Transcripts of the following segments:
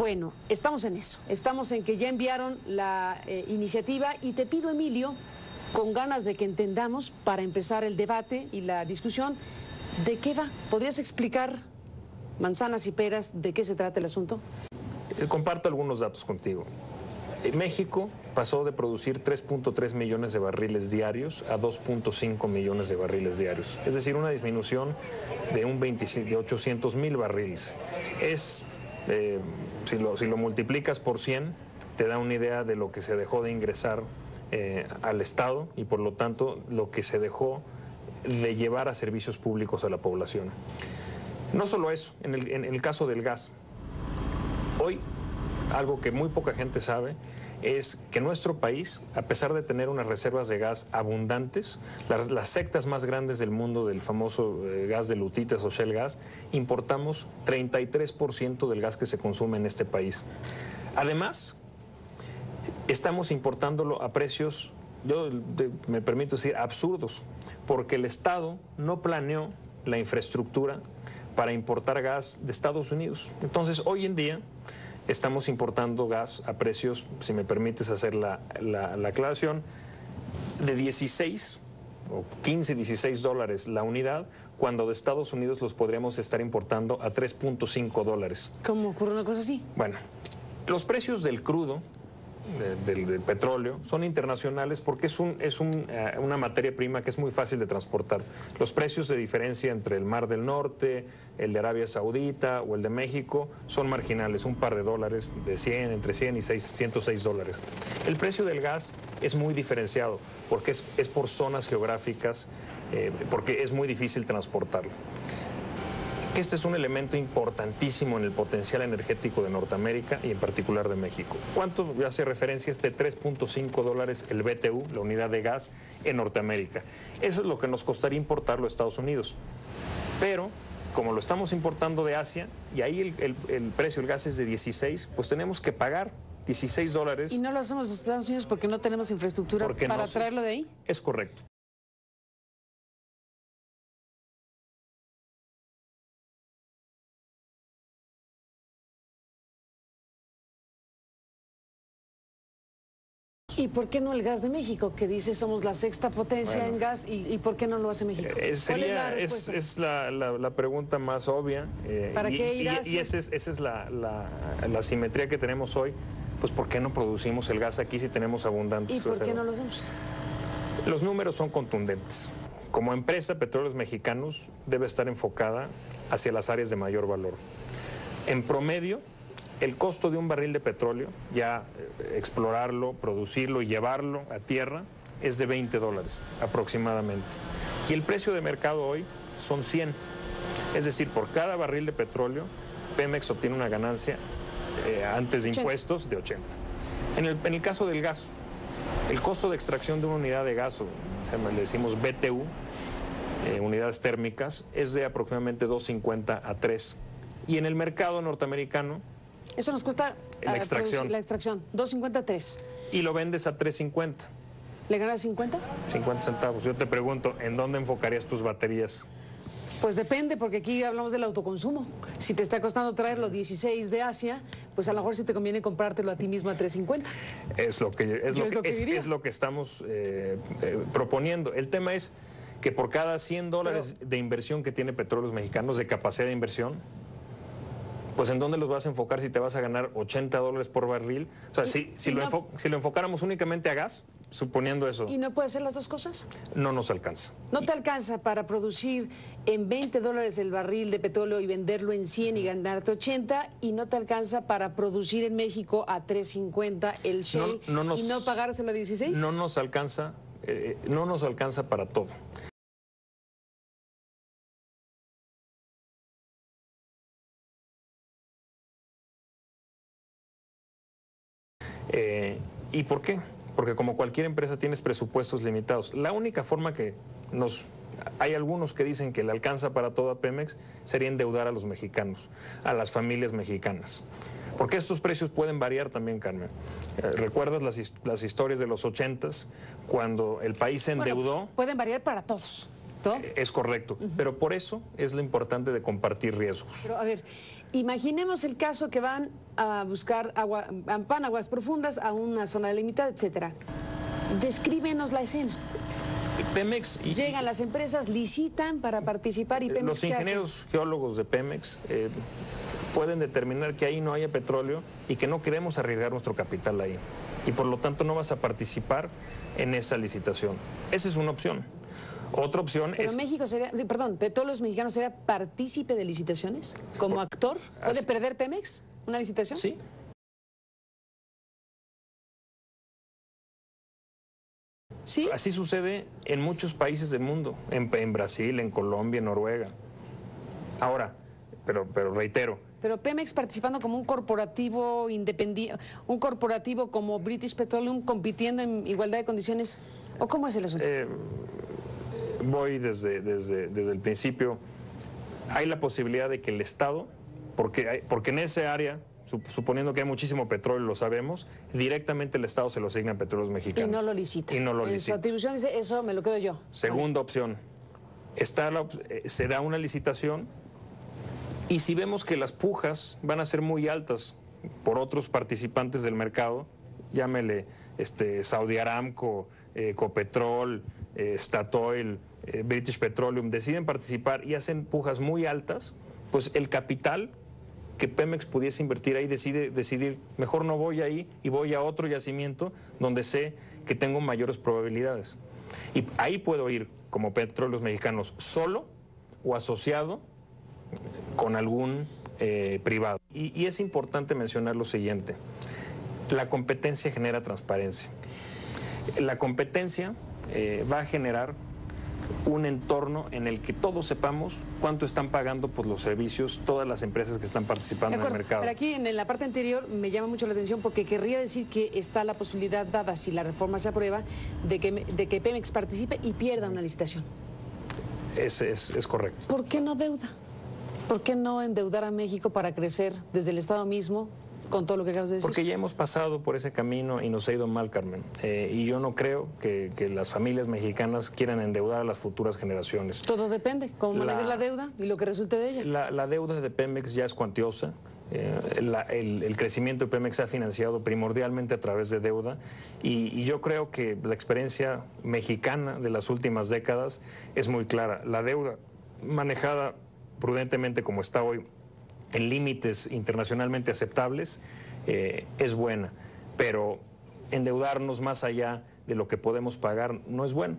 Bueno, estamos en eso, estamos en que ya enviaron la iniciativa y te pido, Emilio, con ganas de que entendamos para empezar el debate y la discusión, ¿de qué va? ¿Podrías explicar, manzanas y peras, de qué se trata el asunto? Comparto algunos datos contigo. México pasó de producir 3.3 millones de barriles diarios a 2.5 millones de barriles diarios. Es decir, una disminución de 800,000 barriles. Si lo multiplicas por 100, te da una idea de lo que se dejó de ingresar al Estado y por lo tanto lo que se dejó de llevar a servicios públicos a la población. No solo eso, en el caso del gas, hoy algo que muy poca gente sabe es que nuestro país, a pesar de tener unas reservas de gas abundantes, las sectas más grandes del mundo del famoso gas de lutitas o shale gas, importamos 33% del gas que se consume en este país. Además, estamos importándolo a precios, me permito decir, absurdos, porque el Estado no planeó la infraestructura para importar gas de Estados Unidos. Entonces, hoy en día estamos importando gas a precios, si me permites hacer la aclaración, de 16 o 15, 16 dólares la unidad, cuando de Estados Unidos los podríamos estar importando a 3.5 dólares. ¿Cómo ocurre una cosa así? Bueno, los precios del crudo, del petróleo, son internacionales porque es una materia prima que es muy fácil de transportar. Los precios de diferencia entre el Mar del Norte, el de Arabia Saudita o el de México son marginales, un par de dólares, entre 100 y 106 dólares. El precio del gas es muy diferenciado porque es por zonas geográficas, porque es muy difícil transportarlo. Este es un elemento importantísimo en el potencial energético de Norteamérica y en particular de México. ¿Cuánto hace referencia este 3.5 dólares el BTU, la unidad de gas, en Norteamérica? Eso es lo que nos costaría importarlo a Estados Unidos. Pero, como lo estamos importando de Asia, y ahí el precio del gas es de 16, pues tenemos que pagar 16 dólares. ¿Y no lo hacemos en Estados Unidos porque no tenemos infraestructura para traerlo de ahí? Es correcto. ¿Y por qué no el gas de México, que dice somos la sexta potencia en gas, y por qué no lo hace México? Es la pregunta más obvia. ¿Para qué ir a y esa es la simetría que tenemos hoy. Pues ¿por qué no producimos el gas aquí si tenemos abundantes? ¿Y por qué no lo hacemos? Los números son contundentes. Como empresa, Petróleos Mexicanos debe estar enfocada hacia las áreas de mayor valor. En promedio, el costo de un barril de petróleo, ya explorarlo, producirlo y llevarlo a tierra, es de 20 dólares aproximadamente. Y el precio de mercado hoy son 100. Es decir, por cada barril de petróleo, Pemex obtiene una ganancia antes de impuestos de 80. En el caso del gas, el costo de extracción de una unidad de gas, le decimos BTU, unidades térmicas, es de aproximadamente 2.50 a 3. Y en el mercado norteamericano, eso nos cuesta la extracción, 2.50 a 3. Y lo vendes a 3.50. ¿Le ganas 50? 50 centavos. Yo te pregunto, ¿en dónde enfocarías tus baterías? Pues depende, porque aquí hablamos del autoconsumo. Si te está costando traer los 16 de Asia, pues a lo mejor sí te conviene comprártelo a ti mismo a 3.50. Es lo que estamos proponiendo. El tema es que por cada 100 dólares de inversión que tiene Petróleos Mexicanos, de capacidad de inversión, pues ¿en dónde los vas a enfocar si te vas a ganar 80 dólares por barril? O sea, si lo enfocáramos únicamente a gas, suponiendo eso... ¿Y no puede hacer las dos cosas? No nos alcanza. ¿No te alcanza para producir en 20 dólares el barril de petróleo y venderlo en 100 y ganarte 80? ¿Y no te alcanza para producir en México a 3.50 el shale y no pagárselo a 16? No nos alcanza para todo. ¿Y por qué? Porque como cualquier empresa tienes presupuestos limitados. La única forma que hay algunos que dicen que le alcanza para todo a Pemex sería endeudar a los mexicanos, a las familias mexicanas. Porque estos precios pueden variar también, Carmen. ¿Recuerdas las historias de los 80s, cuando el país se endeudó? Bueno, pueden variar para todos. ¿correcto? Es correcto, pero por eso es lo importante de compartir riesgos. Pero a ver, imaginemos el caso que van a buscar van a aguas profundas, a una zona delimitada, etcétera. Descríbenos la escena. Pemex llegan las empresas, licitan para participar y Pemex. Los ingenieros geólogos de Pemex pueden determinar que ahí no haya petróleo y que no queremos arriesgar nuestro capital ahí. Y por lo tanto no vas a participar en esa licitación. Esa es una opción. Otra opción Pero es... México sería, perdón, Petróleos Mexicanos sería partícipe de licitaciones como actor. ¿Puede perder Pemex una licitación? Sí. ¿Sí? Así sucede en muchos países del mundo, en Brasil, en Colombia, en Noruega. Ahora, pero reitero. Pero Pemex participando como un corporativo independiente, un corporativo como British Petroleum compitiendo en igualdad de condiciones, ¿o cómo es el asunto? Voy desde el principio. Hay la posibilidad de que el Estado, porque en ese área, suponiendo que hay muchísimo petróleo, lo sabemos, directamente el Estado se lo asigna a Petróleos Mexicanos. Y no lo licita. Y no lo licita. En su atribución dice, eso me lo quedo yo. Segunda opción, se da una licitación y si vemos que las pujas van a ser muy altas por otros participantes del mercado, llámele Saudi Aramco, Ecopetrol, Statoil, British Petroleum, deciden participar y hacen pujas muy altas, pues el capital que Pemex pudiese invertir ahí decidir, mejor no voy ahí y voy a otro yacimiento donde sé que tengo mayores probabilidades. Y ahí puedo ir como Petróleos Mexicanos solo o asociado con algún privado. Y es importante mencionar lo siguiente: la competencia genera transparencia. La competencia va a generar un entorno en el que todos sepamos cuánto están pagando por los servicios todas las empresas que están participando en el mercado. Pero aquí en la parte anterior me llama mucho la atención porque querría decir que está la posibilidad dada, si la reforma se aprueba, de que Pemex participe y pierda una licitación. Es correcto. ¿Por qué no deuda? ¿Por qué no endeudar a México para crecer desde el Estado mismo con todo lo que acabas de decir? Porque ya hemos pasado por ese camino y nos ha ido mal, Carmen. Y yo no creo que las familias mexicanas quieran endeudar a las futuras generaciones. Todo depende, cómo manejes la deuda y lo que resulte de ella. La deuda de Pemex ya es cuantiosa. El crecimiento de Pemex se ha financiado primordialmente a través de deuda y yo creo que la experiencia mexicana de las últimas décadas es muy clara. La deuda manejada prudentemente como está hoy, en límites internacionalmente aceptables, es buena, pero endeudarnos más allá de lo que podemos pagar no es bueno.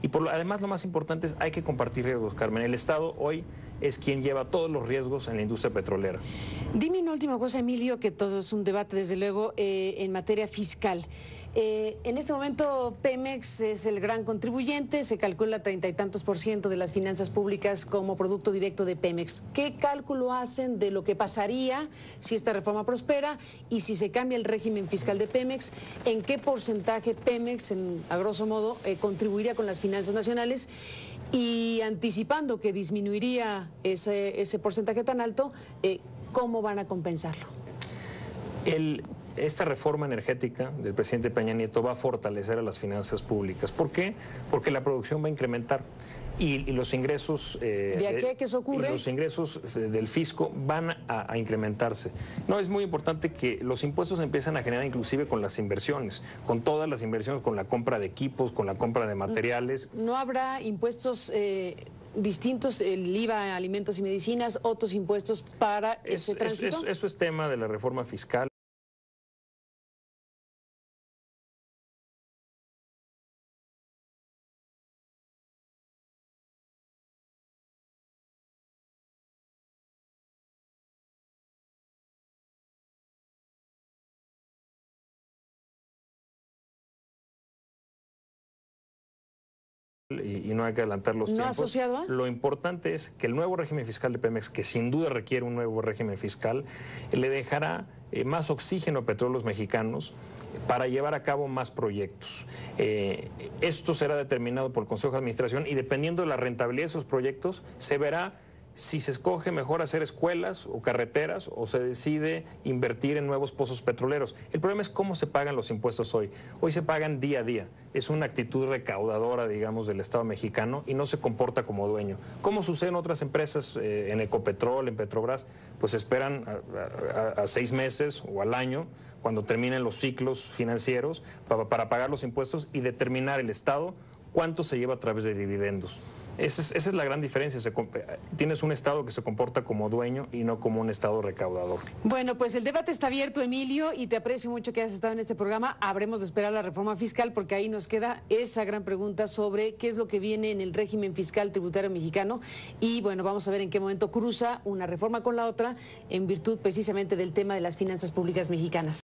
Y además lo más importante es hay que compartir riesgos, Carmen. El Estado hoy es quien lleva todos los riesgos en la industria petrolera. Dime una última cosa, Emilio, que todo es un debate, desde luego, en materia fiscal. En este momento Pemex es el gran contribuyente, se calcula 30 y tantos % de las finanzas públicas como producto directo de Pemex. ¿Qué cálculo hacen de lo que pasaría si esta reforma prospera y si se cambia el régimen fiscal de Pemex? ¿En qué porcentaje Pemex, a grosso modo, contribuiría con las finanzas nacionales? Y anticipando que disminuiría ese porcentaje tan alto, ¿cómo van a compensarlo? Esta reforma energética del presidente Peña Nieto va a fortalecer a las finanzas públicas. ¿Por qué? Porque la producción va a incrementar y los ingresos ¿de aquí a que eso ocurre? Y los ingresos del fisco van a incrementarse. No, es muy importante que los impuestos empiezan a generar inclusive con las inversiones, con todas las inversiones, con la compra de equipos, con la compra de materiales. ¿No habrá impuestos distintos, el IVA, alimentos y medicinas, otros impuestos para ese tránsito? Eso es tema de la reforma fiscal. Y no hay que adelantar los tiempos. ¿Asociado a? Lo importante es que el nuevo régimen fiscal de Pemex, que sin duda requiere un nuevo régimen fiscal, le dejará más oxígeno a Petróleos Mexicanos para llevar a cabo más proyectos. Esto será determinado por el Consejo de Administración y dependiendo de la rentabilidad de esos proyectos, se verá si se escoge mejor hacer escuelas o carreteras o se decide invertir en nuevos pozos petroleros. El problema es cómo se pagan los impuestos hoy. Hoy se pagan día a día. Es una actitud recaudadora, digamos, del Estado mexicano y no se comporta como dueño. ¿Cómo sucede en otras empresas, en Ecopetrol, en Petrobras? Pues esperan a 6 meses o al año, cuando terminen los ciclos financieros, para pagar los impuestos y determinar el Estado cuánto se lleva a través de dividendos. Esa es la gran diferencia. Tienes un Estado que se comporta como dueño y no como un Estado recaudador. Bueno, pues el debate está abierto, Emilio, y te aprecio mucho que hayas estado en este programa. Habremos de esperar la reforma fiscal porque ahí nos queda esa gran pregunta sobre qué es lo que viene en el régimen fiscal tributario mexicano y bueno, vamos a ver en qué momento cruza una reforma con la otra en virtud precisamente del tema de las finanzas públicas mexicanas.